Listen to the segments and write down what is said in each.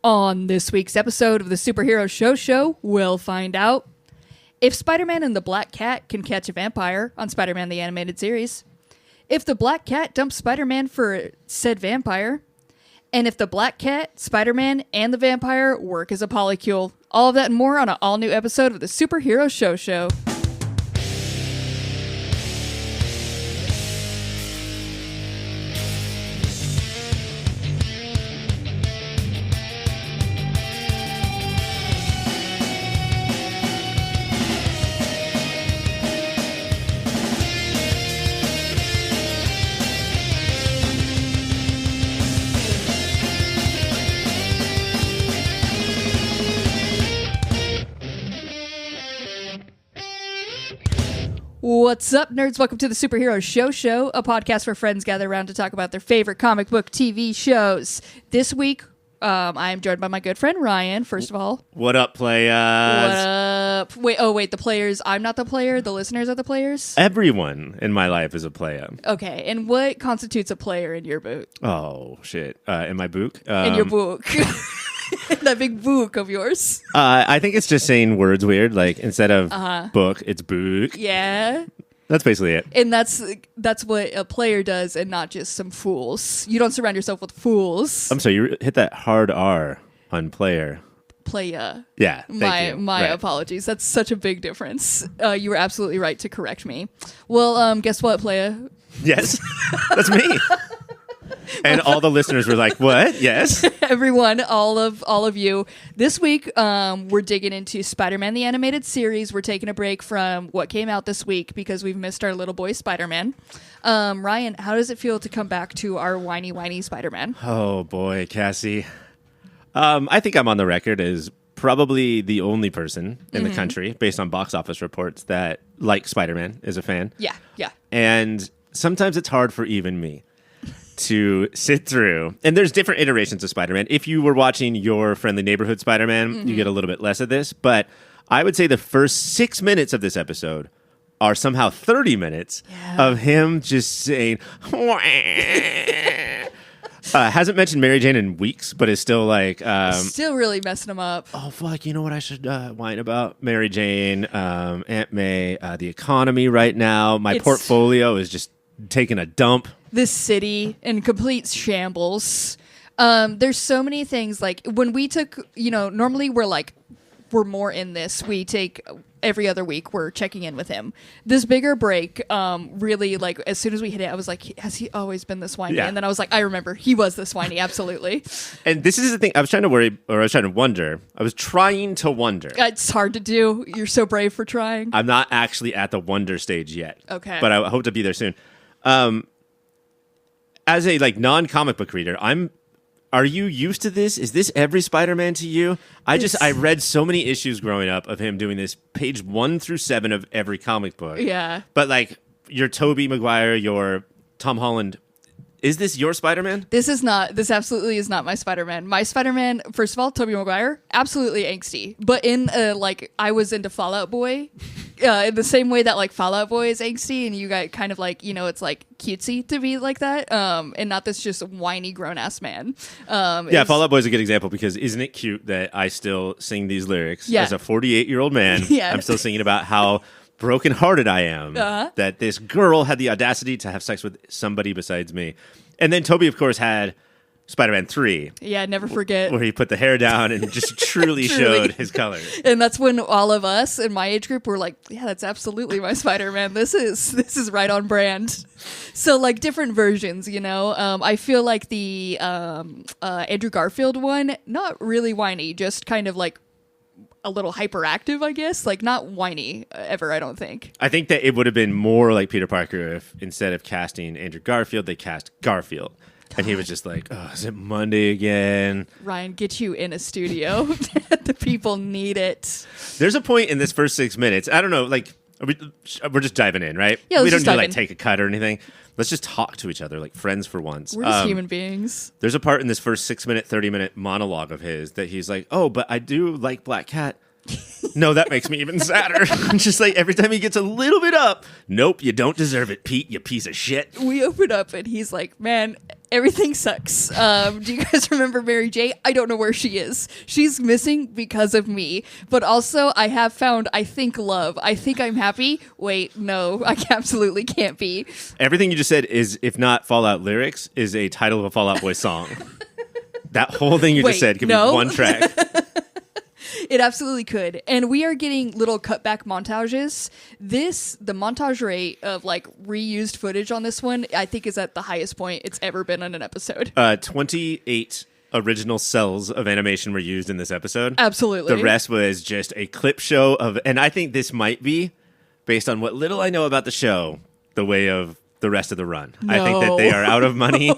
On this week's episode of the Superhero Show, we'll find out if Spider-Man and the Black Cat can catch a vampire on Spider-Man the Animated Series, if the Black Cat dumps Spider-Man for said vampire, and if the Black Cat, Spider-Man, and the vampire work as a polycule. All of that and more on an all-new episode of the Superhero Show. What's up, nerds? Welcome to the Superhero Show, a podcast where friends gather around to talk about their favorite comic book TV shows. This week, I am joined by my good friend Ryan, first of all. What up, players? What up? Wait, the players. I'm not the player. The listeners are the players? Everyone in my life is a player. Okay, and what constitutes a player in your book? Oh, shit. In my book? In your book. That big book of yours. I think it's just saying words weird. Like, instead of book, it's book. Yeah. That's basically it. And that's what a player does, and not just some fools. You don't surround yourself with fools. I'm sorry, you hit that hard R on player. Playa. Yeah, thank you. My apologies. That's such a big difference. You were absolutely right to correct me. Well, guess what, Playa? Yes, that's me. And all the listeners were like, what? Yes. Everyone, all of you. This week, we're digging into Spider-Man the Animated Series. We're taking a break from what came out this week because we've missed our little boy Spider-Man. Ryan, how does it feel to come back to our whiny Spider-Man? Oh, boy, Cassie. I think I'm on the record as probably the only person in the country, based on box office reports, that, like Spider-Man, is a fan. Yeah. And sometimes it's hard for even me to sit through. And there's different iterations of Spider-Man. If you were watching Your Friendly Neighborhood Spider-Man, you get a little bit less of this. But I would say the first 6 minutes of this episode are somehow 30 minutes of him just saying, hasn't mentioned Mary Jane in weeks, but is still like... still really messing him up. Oh, fuck, you know what I should whine about? Mary Jane, Aunt May, the economy right now. My portfolio is just taking a dump. This city in complete shambles. There's so many things, like when we took, normally we're more in this. We take every other week, we're checking in with him. This bigger break, really, like, as soon as we hit it, I was like, has he always been this whiny? Yeah. And then I was like, I remember, he was this whiny, absolutely. And this is the thing, I was trying to wonder. It's hard to do. You're so brave for trying. I'm not actually at the wonder stage yet. Okay. But I hope to be there soon. As a non-comic book reader, are you used to this? Is this every Spider-Man to you? I read so many issues growing up of him doing this, page 1 through 7 of every comic book. Yeah. But your Tobey Maguire, your Tom Holland, is this your Spider-Man? This absolutely is not my Spider-Man. My Spider-Man, first of all, Tobey Maguire, absolutely angsty. But in, I was into Fall Out Boy, in the same way that, Fall Out Boy is angsty, and you got kind of, it's, cutesy to be like that, and not this just whiny, grown-ass man. Fall Out Boy is a good example, because isn't it cute that I still sing these lyrics as a 48-year-old man? Yeah. I'm still singing about how brokenhearted I am, that this girl had the audacity to have sex with somebody besides me. And then Toby, of course, had Spider-Man 3. Yeah, never forget. Where he put the hair down and just truly showed his colors. And that's when all of us in my age group were like, yeah, that's absolutely my Spider-Man. This is right on brand. So, different versions, I feel like the Andrew Garfield one, not really whiny, just kind of a little hyperactive, I guess. Not whiny ever, I don't think. I think that it would have been more like Peter Parker if instead of casting Andrew Garfield, they cast Garfield. God. And he was just like, oh, is it Monday again? Ryan, get you in a studio. The people need it. There's a point in this first 6 minutes. I don't know, we're just diving in, right? Yeah, we don't need to take a cut or anything. Let's just talk to each other like friends for once. We're just human beings. There's a part in this first 6 minute, 30-minute monologue of his that he's like, oh, but I do like Black Cat. No, that makes me even sadder. Just like every time he gets a little bit up, nope, you don't deserve it, Pete, you piece of shit. We open up and he's like, man, everything sucks. Do you guys remember Mary J? I don't know where she is. She's missing because of me. But also, I have found, I think, love. I think I'm happy. Wait, no, I absolutely can't be. Everything you just said is, if not Fallout lyrics, is a title of a Fallout Boy song. That whole thing you just said could be one track. It absolutely could. And we are getting little cutback montages. The montage rate of like reused footage on this one, I think is at the highest point it's ever been on an episode. 28 original cells of animation were used in this episode. Absolutely. The rest was just a clip show of, and I think this might be, based on what little I know about the show, the way of the rest of the run. No. I think that they are out of money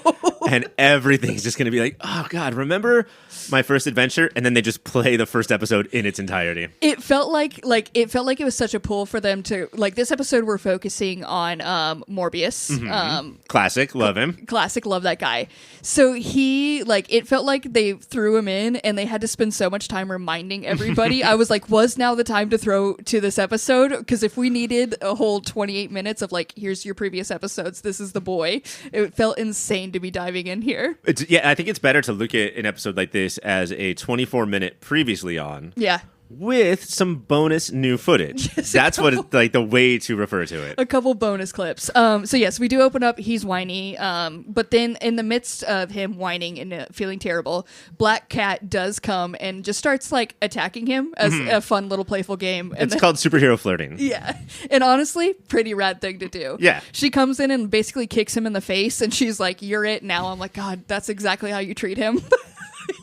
and everything's just going to be like, oh God, remember my first adventure? And then they just play the first episode in its entirety. It felt like it was such a pull for them to, like, this episode we're focusing on Morbius. Mm-hmm. Classic, love him. Classic, love that guy. So he, like, it felt like they threw him in and they had to spend so much time reminding everybody. I was like, was now the time to throw to this episode? Because if we needed a whole 28 minutes of like, here's your previous episodes, this is the boy, it felt insane to be diving in here. I think it's better to look at an episode like this as a 24-minute previously on. Yeah. With some bonus new footage. That's what it's like, the way to refer to it. A couple bonus clips. So yes, we do open up. He's whiny. But then in the midst of him whining and feeling terrible, Black Cat does come and just starts like attacking him as a fun little playful game. And it's called superhero flirting. Yeah. And honestly, pretty rad thing to do. Yeah. She comes in and basically kicks him in the face and she's like, you're it now. I'm like, God, that's exactly how you treat him.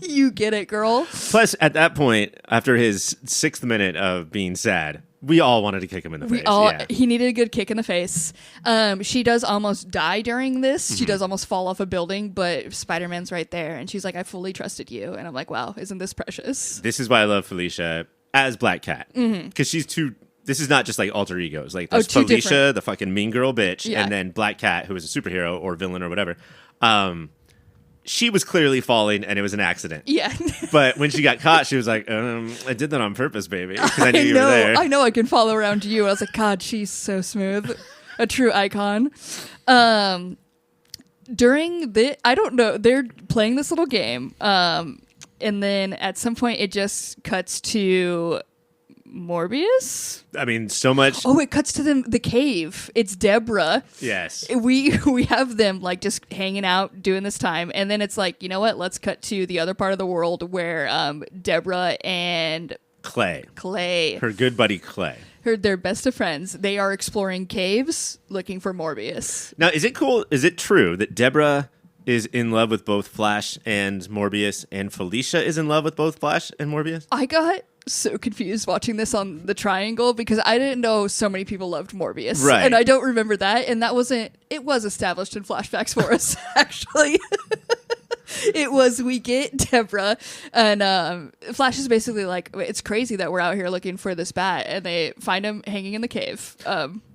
You get it, girl. Plus, at that point, after his 6th minute of being sad, we all wanted to kick him in the face. He needed a good kick in the face. She does almost die during this. Mm-hmm. She does almost fall off a building, but Spider-Man's right there. And she's like, I fully trusted you. And I'm like, wow, isn't this precious? This is why I love Felicia as Black Cat. Because she's too... This is not just like alter egos. Like, there's Felicia, different. The fucking mean girl bitch, and then Black Cat, who is a superhero or villain or whatever. She was clearly falling, and it was an accident. Yeah. But when she got caught, she was like, I did that on purpose, baby. Because I knew you were there. I know I can follow around you. I was like, God, she's so smooth. A true icon. During I don't know, they're playing this little game. And then at some point, it just cuts to Morbius. I mean, so much. Oh, it cuts to the cave. It's Debra. Yes. We have them like just hanging out doing this time, and then it's like, you know what? Let's cut to the other part of the world where Debra and Clay, her good buddy Clay, they're best of friends. They are exploring caves looking for Morbius. Now, is it cool? Is it true that Debra is in love with both Flash and Morbius, and Felicia is in love with both Flash and Morbius? I got so confused watching this on the Triangle because I didn't know so many people loved Morbius. Right. And I don't remember that. And that it was established in flashbacks for us, actually. It was, we get Debra, and Flash is basically like, it's crazy that we're out here looking for this bat, and they find him hanging in the cave.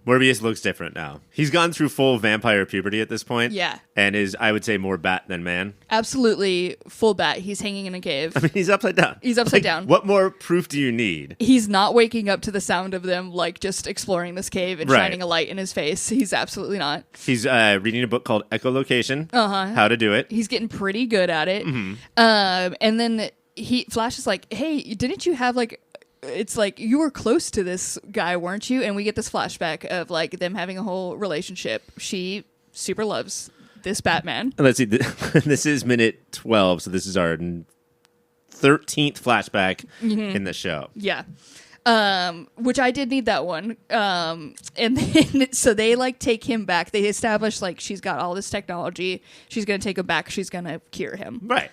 Morbius looks different now. He's gone through full vampire puberty at this point. Yeah. And is, I would say, more bat than man. Absolutely full bat. He's hanging in a cave. I mean, he's upside down. He's upside down. What more proof do you need? He's not waking up to the sound of them, like, just exploring this cave and shining a light in his face. He's absolutely not. He's reading a book called Echolocation. How to do it. He's getting pretty good at it. Mm-hmm. And then Flash is like, hey, didn't you have, like, it's like, you were close to this guy, weren't you? And we get this flashback of like them having a whole relationship. She super loves this Batman. And let's see, this is minute 12, so this is our 13th flashback in the show. Yeah. Which I did need that one. And then, so they like take him back. They establish like she's got all this technology. She's going to take him back. She's going to cure him. Right.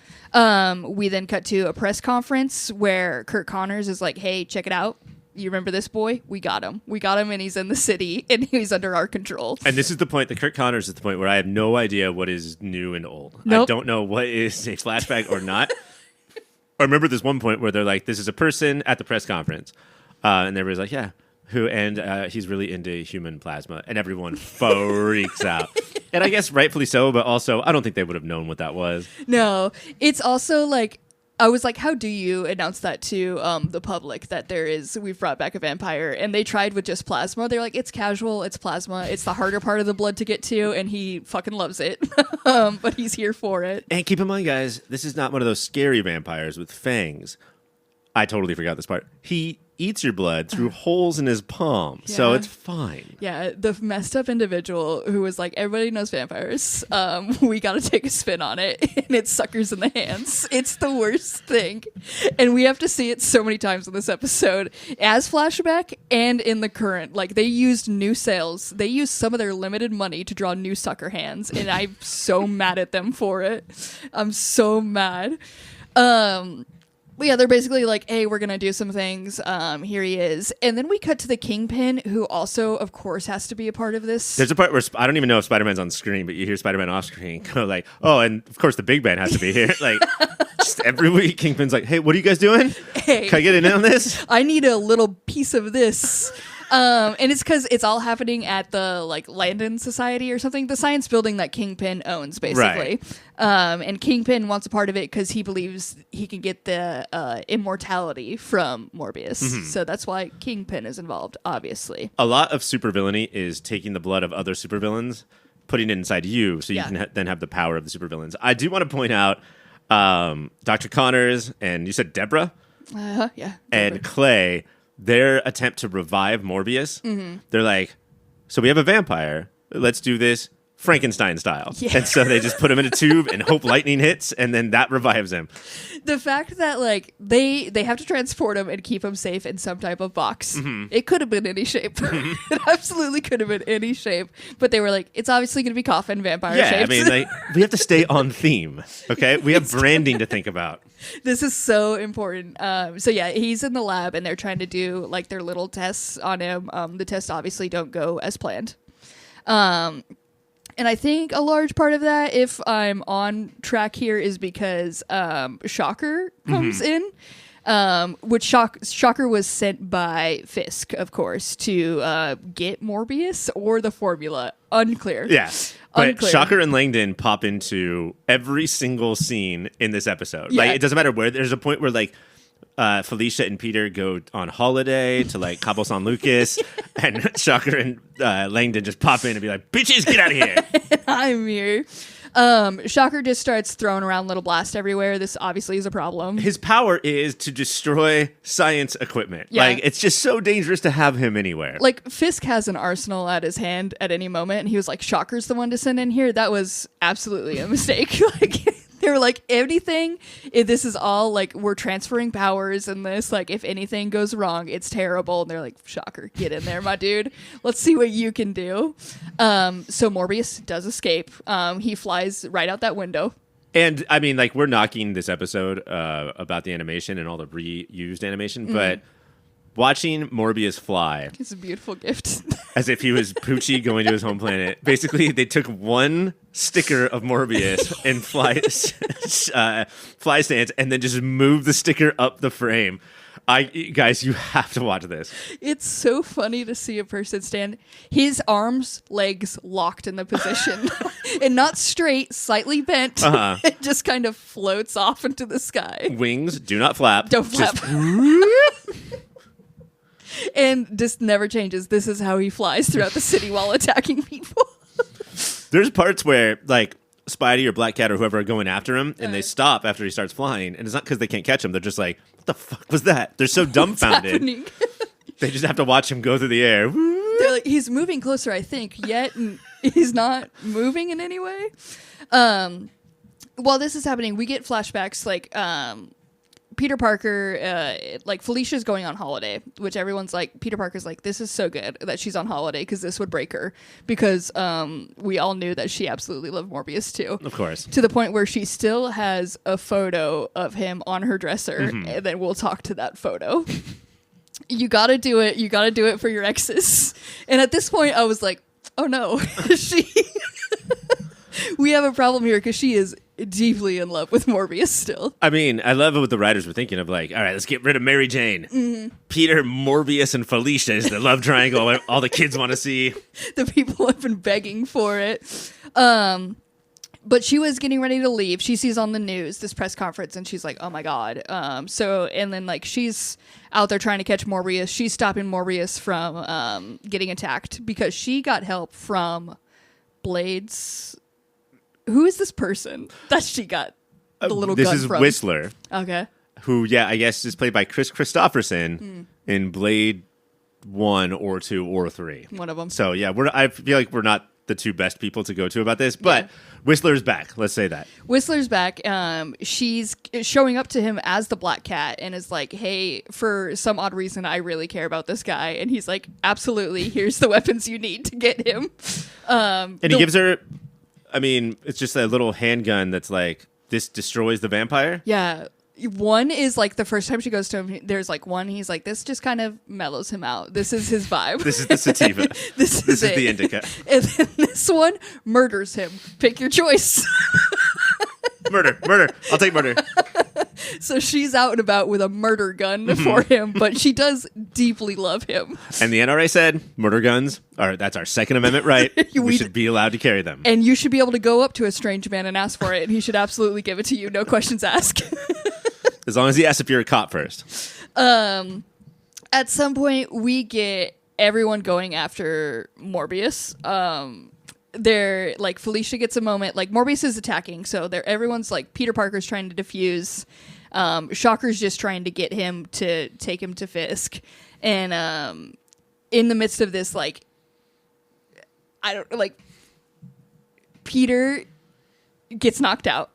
We then cut to a press conference where Kurt Connors is like, hey, check it out. You remember this boy? We got him. We got him, and he's in the city, and he's under our control. And this is the point, the Kurt Connors is the point where I have no idea what is new and old. Nope. I don't know what is a flashback or not. I remember this one point where they're like, this is a person at the press conference. And everybody's like, yeah, who? And he's really into human plasma. And everyone freaks out. And I guess rightfully so, but also I don't think they would have known what that was. No, it's also like, I was like, how do you announce that to the public that we've brought back a vampire? And they tried with just plasma. They're like, it's casual, it's plasma, it's the harder part of the blood to get to, and he fucking loves it. But he's here for it. And keep in mind, guys, this is not one of those scary vampires with fangs. I totally forgot this part. He eats your blood through holes in his palm, so it's fine. Yeah, the messed up individual who was like, everybody knows vampires. We got to take a spin on it, and it's suckers in the hands. It's the worst thing, and we have to see it so many times in this episode as flashback and in the current. Like, they used new sales. They used some of their limited money to draw new sucker hands, and I'm so mad at them for it. I'm so mad. But yeah, they're basically like, hey, we're going to do some things. Here he is. And then we cut to the Kingpin, who also, of course, has to be a part of this. There's a part where I don't even know if Spider-Man's on screen, but you hear Spider-Man off screen go like, oh, and of course the big man has to be here. Like, just every week, Kingpin's like, hey, what are you guys doing? Hey, can I get in on this? I need a little piece of this. And it's because it's all happening at the like Landon Society or something, the science building that Kingpin owns, basically. Right. And Kingpin wants a part of it because he believes he can get the immortality from Morbius. Mm-hmm. So that's why Kingpin is involved, obviously. A lot of supervillainy is taking the blood of other supervillains, putting it inside you, so you can then have the power of the supervillains. I do want to point out Dr. Connors and you said Debra? Yeah. And Clay. Their attempt to revive Morbius, they're like, so we have a vampire. Let's do this Frankenstein style. Yeah. And so they just put him in a tube and hope lightning hits, and then that revives him. The fact that like they have to transport him and keep him safe in some type of box. Mm-hmm. It could have been any shape. It absolutely could have been any shape. But they were like, it's obviously going to be coffin vampire shapes. I mean, like, we have to stay on theme, okay? We have branding to think about. This is so important. So yeah, he's in the lab and they're trying to do like their little tests on him. The tests obviously don't go as planned. And I think a large part of that, if I'm on track here, is because Shocker comes in, which Shocker was sent by Fisk, of course, to get Morbius or the formula. Unclear. Yes. But Shocker and Langdon pop into every single scene in this episode. Yeah. Like, it doesn't matter where. There's a point where, like, Felicia and Peter go on holiday to, like, Cabo San Lucas, and Shocker and Langdon just pop in and be like, bitches, get out of here. I'm here. Shocker just starts throwing around little blast everywhere. This obviously is a problem. His power is to destroy science equipment. Yeah. Like, it's just so dangerous to have him anywhere. Like, Fisk has an arsenal at his hand at any moment, and he was like, Shocker's the one to send in here. That was absolutely a mistake. Like, they were like, anything, this is all, like, we're transferring powers in this. Like, if anything goes wrong, it's terrible. And they're like, Shocker, get in there, my dude. Let's see what you can do. So Morbius does escape. He flies right out that window. And, I mean, like, we're knocking this episode about the animation and all the reused animation, but watching Morbius fly. It's a beautiful gift. As if he was Poochie going to his home planet. Basically, they took one sticker of Morbius and fly stands and then just moved the sticker up the frame. Guys, you have to watch this. It's so funny to see a person stand, his arms, legs locked in the position and not straight, slightly bent. It just kind of floats off into the sky. Wings do not flap. Don't flap. And just never changes. This is how he flies throughout the city while attacking people. There's parts where, like, Spidey or Black Cat or whoever are going after him, and they stop after he starts flying, and it's not because they can't catch him. They're just like, what the fuck was that? They're so dumbfounded. They just have to watch him go through the air. They're like, he's moving closer, I think, yet he's not moving in any way. While this is happening, we get flashbacks, like, Peter Parker, like, Felicia's going on holiday, which everyone's like, Peter Parker's like, this is so good that she's on holiday because this would break her. Because we all knew that she absolutely loved Morbius too. Of course. To the point where she still has a photo of him on her dresser, and then we'll talk to that photo. You gotta do it. You gotta do it for your exes. And at this point, I was like, oh no, we have a problem here because she is deeply in love with Morbius still. I mean, I love what the writers were thinking of, like, all right, let's get rid of Mary Jane. Peter, Morbius, and Felicia is the love triangle all the kids want to see. The people have been begging for it. But she was getting ready to leave. She sees on the news this press conference, and she's like, "Oh my god!" And then like she's out there trying to catch Morbius. She's stopping Morbius from getting attacked because she got help from Blades. Who is this person that she got the little gun from? This is Whistler. Okay. Who, I guess is played by Chris Christopherson in Blade 1 or 2 or 3. One of them. So yeah, I feel like we're not the two best people to go to about this, but Whistler's back. Let's say that. Whistler's back. She's showing up to him as the Black Cat and is like, hey, for some odd reason, I really care about this guy. And he's like, absolutely, here's the weapons you need to get him. And he gives her, I mean, it's just a little handgun that's like, this destroys the vampire? Yeah. One is like the first time she goes to him, there's like one, he's like, this just kind of mellows him out. This is his vibe. This is the sativa. this is the indica. And then this one murders him. Pick your choice. Murder. I'll take murder. So she's out and about with a murder gun for him, but she does deeply love him. And the NRA said, murder guns, that's our Second Amendment right. We should be allowed to carry them. And you should be able to go up to a strange man and ask for it, and he should absolutely give it to you. No questions asked. As long as he asks if you're a cop first. At some point, we get everyone going after Morbius. They're like, Felicia gets a moment. Like, Morbius is attacking, so everyone's like, Peter Parker's trying to defuse. Shocker's just trying to get him to take him to Fisk. And in the midst of this, like, Peter gets knocked out.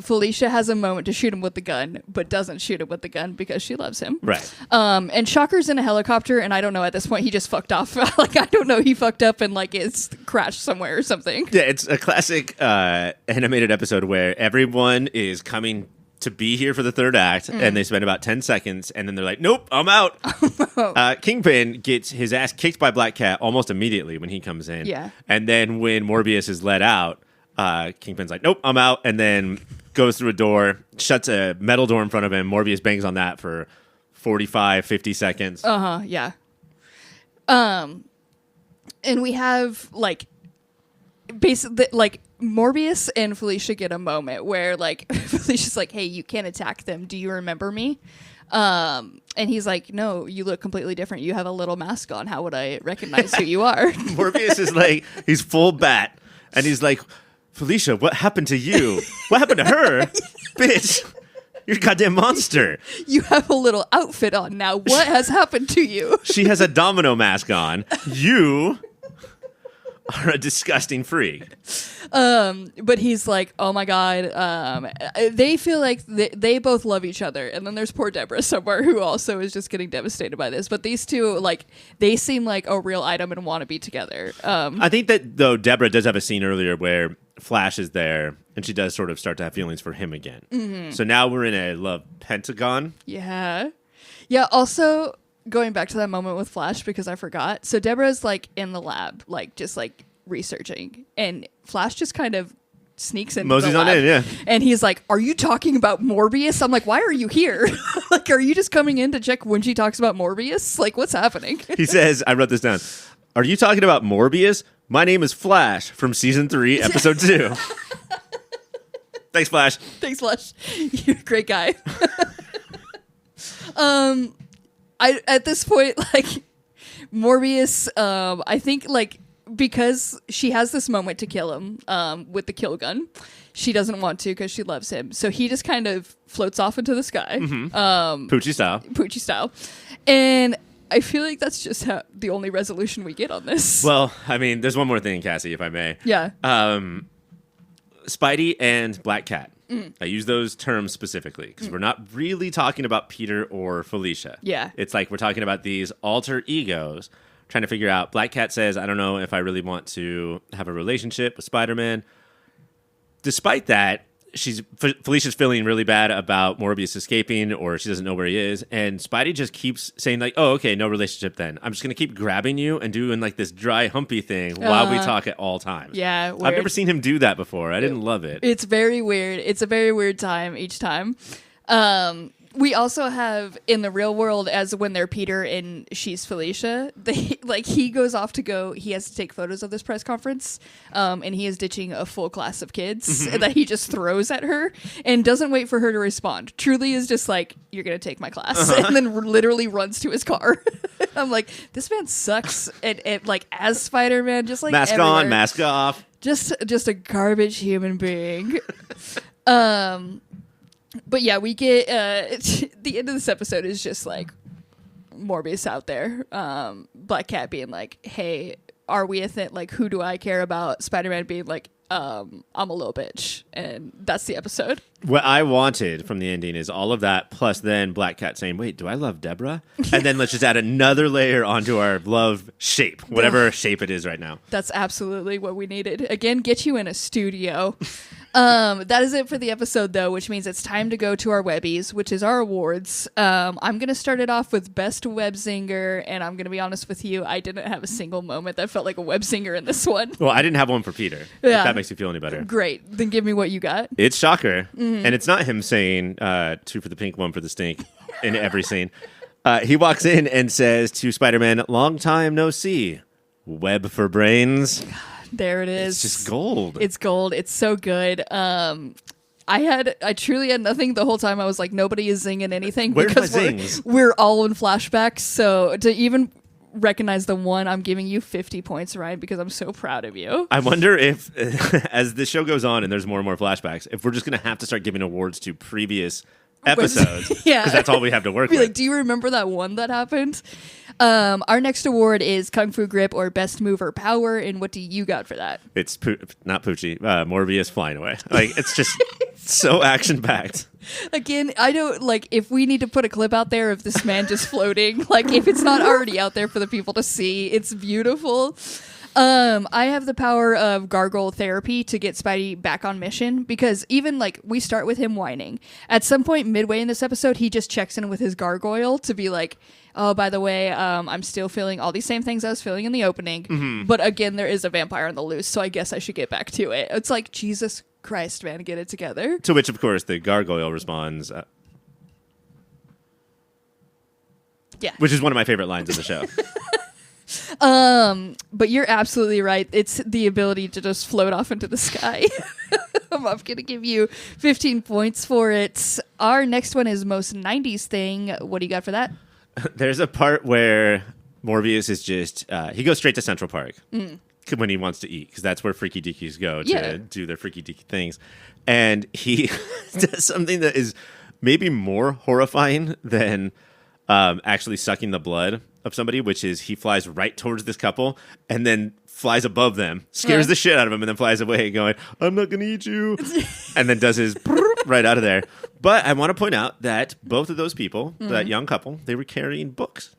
Felicia has a moment to shoot him with the gun, but doesn't shoot him with the gun because she loves him. Right. And Shocker's in a helicopter, and I don't know, at this point, he just fucked off. Like, I don't know, he fucked up and, like, it's crashed somewhere or something. Yeah, it's a classic animated episode where everyone is coming to be here for the third act, and they spend about 10 seconds, and then they're like, nope, I'm out. Kingpin gets his ass kicked by Black Cat almost immediately when he comes in. Yeah. And then when Morbius is let out, Kingpin's like, nope, I'm out, and then goes through a door, shuts a metal door in front of him. Morbius bangs on that for 45, 50 seconds. Yeah. And we have, like, basically, like, Morbius and Felicia get a moment where, like, Felicia's like, hey, you can't attack them. Do you remember me? And he's like, no, you look completely different. You have a little mask on. How would I recognize who you are? Morbius is like, he's full bat, and he's like, Felicia, what happened to you? What happened to her? Bitch, you're a goddamn monster. You have a little outfit on now. What has happened to you? She has a domino mask on. You are a disgusting freak. But he's like, oh my god. They feel like they both love each other. And then there's poor Debra somewhere who also is just getting devastated by this. But these two, like, they seem like a real item and want to be together. I think that, though, Debra does have a scene earlier where Flash is there, and she does sort of start to have feelings for him again. Mm-hmm. So now we're in a love pentagon. Yeah. Yeah, also, going back to that moment with Flash, because I forgot. So Deborah's, like, in the lab, like, just, like, researching. And Flash just kind of sneaks into Mosey's the lab. On in, yeah. And he's like, are you talking about Morbius? I'm like, why are you here? Like, are you just coming in to check when she talks about Morbius? Like, what's happening? He says, I wrote this down. Are you talking about Morbius? My name is Flash from season 3, episode 2. Thanks, Flash. Thanks, Flash. You're a great guy. At this point, like, Morbius, I think, like, because she has this moment to kill him with the kill gun, she doesn't want to because she loves him. So he just kind of floats off into the sky. Mm-hmm. Poochie style. And I feel like that's just the only resolution we get on this. Well, I mean, there's one more thing, Cassie, if I may. Yeah. Spidey and Black Cat. I use those terms specifically because we're not really talking about Peter or Felicia. Yeah. It's like we're talking about these alter egos trying to figure out. Black Cat says, I don't know if I really want to have a relationship with Spider-Man. Despite that, Felicia's feeling really bad about Morbius escaping, or she doesn't know where he is, and Spidey just keeps saying, like, oh, okay, no relationship then. I'm just going to keep grabbing you and doing, like, this dry, humpy thing while we talk at all times. Yeah, weird. I've never seen him do that before. I didn't love it. It's very weird. It's a very weird time each time. We also have in the real world, as when they're Peter and she's Felicia, he goes off he has to take photos of this press conference, and he is ditching a full class of kids that he just throws at her and doesn't wait for her to respond. Truly is just like, you're going to take my class, and then literally runs to his car. I'm like, this man sucks at like as Spider-Man, just like mask everywhere. on, mask off. Just a garbage human being. But yeah, we get the end of this episode is just like Morbius out there, Black Cat being like, "Hey, are we a thing? Like, who do I care about?" Spider-Man being like, "I'm a little bitch," and that's the episode. What I wanted from the ending is all of that, plus then Black Cat saying, "Wait, do I love Debra?" And then let's just add another layer onto our love shape, whatever shape it is right now. That's absolutely what we needed. Again, get you in a studio. That is it for the episode, though, which means it's time to go to our Webbies, which is our awards. I'm going to start it off with Best Web Singer, and I'm going to be honest with you, I didn't have a single moment that felt like a web singer in this one. Well, I didn't have one for Peter. Yeah. If that makes you feel any better. Great. Then give me what you got. It's Shocker, and it's not him saying 2 for the pink, 1 for the stink in every scene. He walks in and says to Spider-Man, "Long time no see. Web for brains." There it is. It's just gold. It's gold. It's so good. I truly had nothing the whole time. I was like, nobody is zinging anything. Where's because my zings? we're all in flashbacks. So to even recognize the one, I'm giving you 50 points, Ryan, because I'm so proud of you. I wonder if, as the show goes on and there's more and more flashbacks, if we're just going to have to start giving awards to previous episodes. Yeah. Because that's all we have to work Be with. like, do you remember that one that happened? Our next award is Kung Fu Grip or Best Move or Power, and what do you got for that? It's not Poochie, Morbius flying away. Like, it's just so action-packed. Again, I don't, like, if we need to put a clip out there of this man just floating, like, if it's not already out there for the people to see, it's beautiful. I have the power of gargoyle therapy to get Spidey back on mission, because even like we start with him whining. At some point midway in this episode, he just checks in with his gargoyle to be like, "Oh, by the way, I'm still feeling all these same things I was feeling in the opening, but again, there is a vampire on the loose, so I guess I should get back to it." It's like, Jesus Christ, man, get it together. To which, of course, the gargoyle responds, Yeah. which is one of my favorite lines of the show. But you're absolutely right. It's the ability to just float off into the sky. I'm going to give you 15 points for it. Our next one is most 90s thing. What do you got for that? There's a part where Morbius is just, he goes straight to Central Park when he wants to eat, because that's where freaky deakies go to do their freaky deaky things. And he does something that is maybe more horrifying than actually sucking the blood of somebody, which is he flies right towards this couple and then flies above them, scares the shit out of him, and then flies away going, "I'm not going to eat you," and then does his right out of there. But I want to point out that both of those people, that young couple, they were carrying books.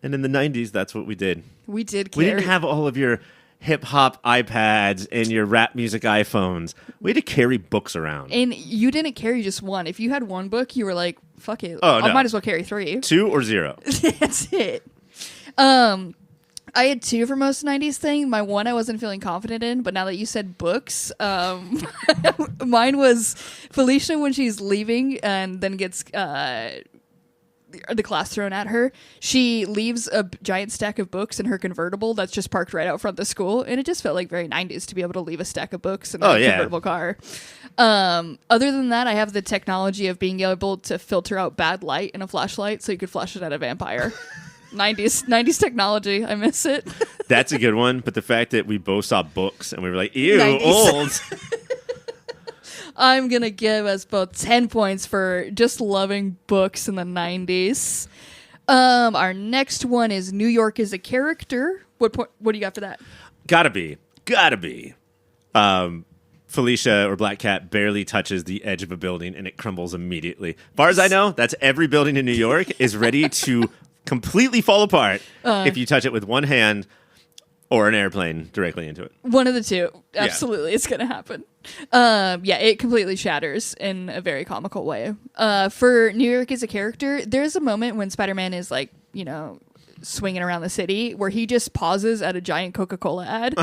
And in the 90s, that's what we did. We did We carry. didn't have all of your hip-hop iPads and your rap music iPhones. We had to carry books around. And you didn't carry just one. If you had one book, you were like, fuck it. Oh, I no. might as well carry 3. 2 or 0. That's it. I had 2 for most 90s thing. My one I wasn't feeling confident in, but now that you said books, mine was Felicia when she's leaving and then gets the class thrown at her. She leaves a giant stack of books in her convertible that's just parked right out front of the school, and it just felt like very 90s to be able to leave a stack of books in a convertible car. Other than that, I have the technology of being able to filter out bad light in a flashlight so you could flash it at a vampire. 90s technology. I miss it. That's a good one, but the fact that we both saw books and we were like, ew, 90s. old. I'm going to give us both 10 points for just loving books in the 90s. Our next one is New York is a character. What do you got for that? Gotta be. Felicia or Black Cat barely touches the edge of a building and it crumbles immediately. As far as I know, that's every building in New York is ready to completely fall apart if you touch it with one hand or an airplane directly into it. One of the two. Absolutely. It's going to happen. It completely shatters in a very comical way. For New York as a character, there's a moment when Spider-Man is like, swinging around the city where he just pauses at a giant Coca-Cola ad.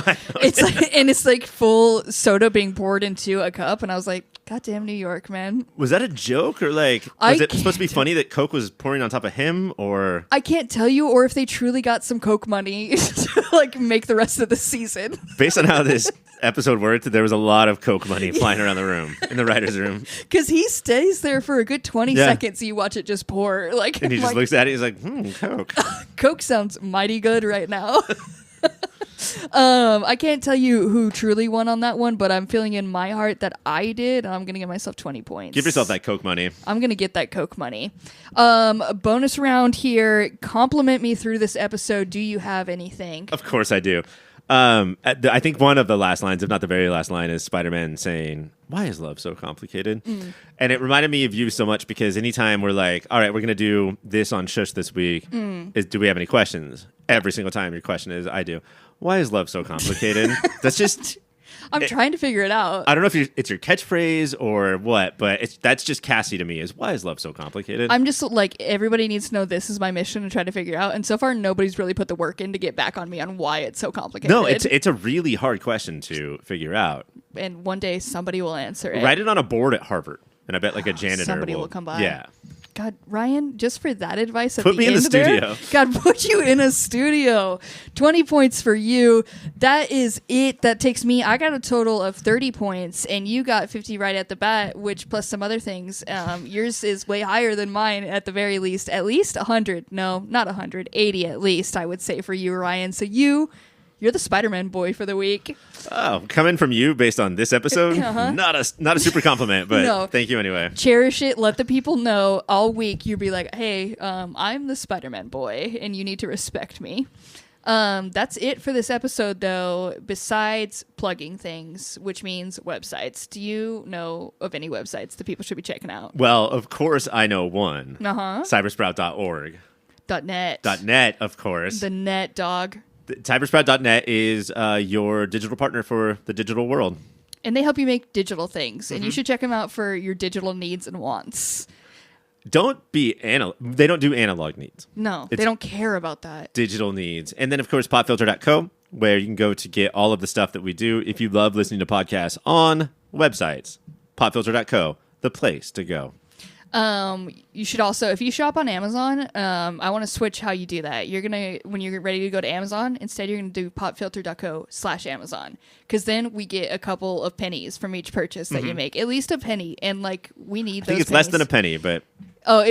It's like, and it's like full soda being poured into a cup. And I was like, goddamn New York, man. Was that a joke or like, was it supposed to be funny that Coke was pouring on top of him or? I can't tell you, or if they truly got some Coke money to like make the rest of the season. Based on how this episode worked, there was a lot of Coke money flying around the room, in the writer's room. Because he stays there for a good 20 seconds. You watch it just pour. Like, and he just looks at it, he's like, Coke. Coke sounds mighty good right now. I can't tell you who truly won on that one, but I'm feeling in my heart that I did, and I'm going to give myself 20 points. Give yourself that Coke money. I'm going to get that Coke money. A bonus round here. Compliment me through this episode. Do you have anything? Of course I do. I think one of the last lines, if not the very last line, is Spider-Man saying, "Why is love so complicated?" And it reminded me of you so much because anytime we're like, all right, we're going to do this on Shush this week, do we have any questions? Every single time your question is, I do. Why is love so complicated? That's just... I'm trying to figure it out. I don't know if it's your catchphrase or what, but that's just Cassie to me, is why is love so complicated? I'm just like, everybody needs to know this is my mission to try to figure out. And so far, nobody's really put the work in to get back on me on why it's so complicated. No, it's a really hard question to figure out. And one day somebody will answer it. Write it on a board at Harvard. And I bet like a janitor somebody will come by. Yeah. God, Ryan, just for that advice at put me in the studio. God, put you in a studio. 20 points for you. That is it. That takes me. I got a total of 30 points, and you got 50 right at the bat, which plus some other things. Yours is way higher than mine at the very least. At least 100. No, not 100. 80 at least, I would say, for you, Ryan. So you're the Spider-Man boy for the week. Oh, coming from you based on this episode? Not a super compliment, but no. Thank you anyway. Cherish it. Let the people know all week. You'll be like, hey, I'm the Spider-Man boy, and you need to respect me. That's it for this episode, though, besides plugging things, which means websites. Do you know of any websites that people should be checking out? Well, of course I know one. Cybersprout.org. .net. .net, of course. The net, dog. Cybersprout.net is your digital partner for the digital world. And they help you make digital things. And you should check them out for your digital needs and wants. Don't be they don't do analog needs. No, they don't care about that. Digital needs. And then, of course, popfilter.co, where you can go to get all of the stuff that we do. If you love listening to podcasts on websites, popfilter.co, the place to go. You should also, if you shop on Amazon, I want to switch how you do that. When you're ready to go to Amazon, instead you're going to do popfilter.co/Amazon. Because then we get a couple of pennies from each purchase that you make. At least a penny. And like, we need those I think it's pennies. less than a penny, but...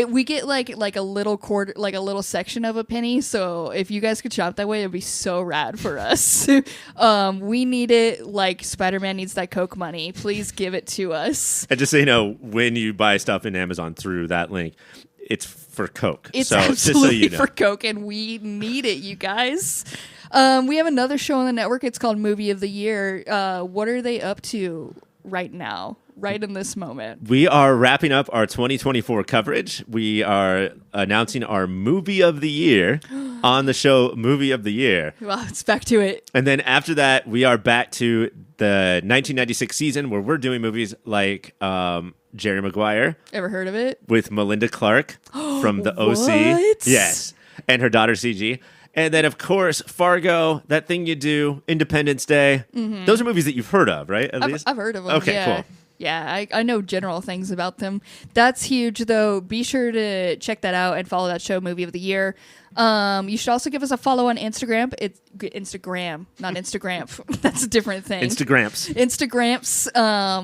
we get like a little quarter, like a little section of a penny. So if you guys could shop that way, it'd be so rad for us. We need it like Spider-Man needs that Coke money. Please give it to us. And just so you know, when you buy stuff in Amazon through that link, it's for Coke. It's so, absolutely just so you know. for Coke, and we need it, you guys. We have another show on the network. It's called Movie of the Year. What are they up to right now? Right in this moment. We are wrapping up our 2024 coverage. We are announcing our movie of the year on the show Movie of the Year. Well, it's back to it. And then after that, we are back to the 1996 season where we're doing movies like Jerry Maguire. Ever heard of it? With Melinda Clarke from the OC. What? Yes. And her daughter CG. And then, of course, Fargo, That Thing You Do, Independence Day. Mm-hmm. Those are movies that you've heard of, right? I've heard of them. Okay, cool. Yeah, I know general things about them. That's huge, though. Be sure to check that out and follow that show, Movie of the Year. You should also give us a follow on Instagram. It's Instagram, not Instagram. That's a different thing. Instagrams.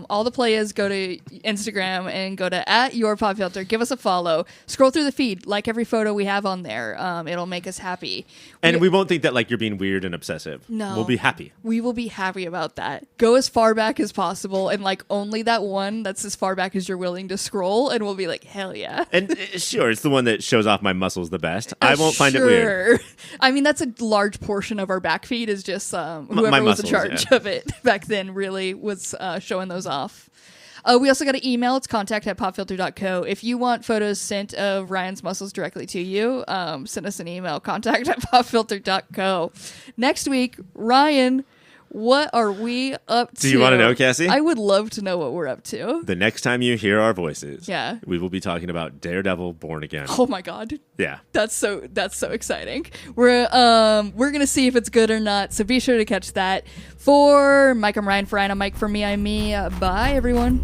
All the players go to Instagram and go to @YourPopFilter. Give us a follow. Scroll through the feed. Like every photo we have on there. It'll make us happy. And we won't think that like you're being weird and obsessive. No. We'll be happy. We will be happy about that. Go as far back as possible and like only that one that's as far back as you're willing to scroll, and we'll be like, hell yeah. And sure, it's the one that shows off my muscles the best. I won't find it weird. I mean, that's a large portion of our back feed is just whoever my was muscles, in charge of it back then really was showing those off. We also got an email. It's contact@popfilter.co. If you want photos sent of Ryan's muscles directly to you, send us an email, contact@popfilter.co. Next week, Ryan, What are we up to? Do you want to know, Cassie? I would love to know what we're up to. The next time you hear our voices, Yeah. we will be talking about Daredevil Born Again. Oh my god. Yeah. That's so exciting. We're gonna see if it's good or not, so be sure to catch that. For Mike, I'm Ryan. For Ryan, I'm Mike. For me, I'm me. Bye, everyone.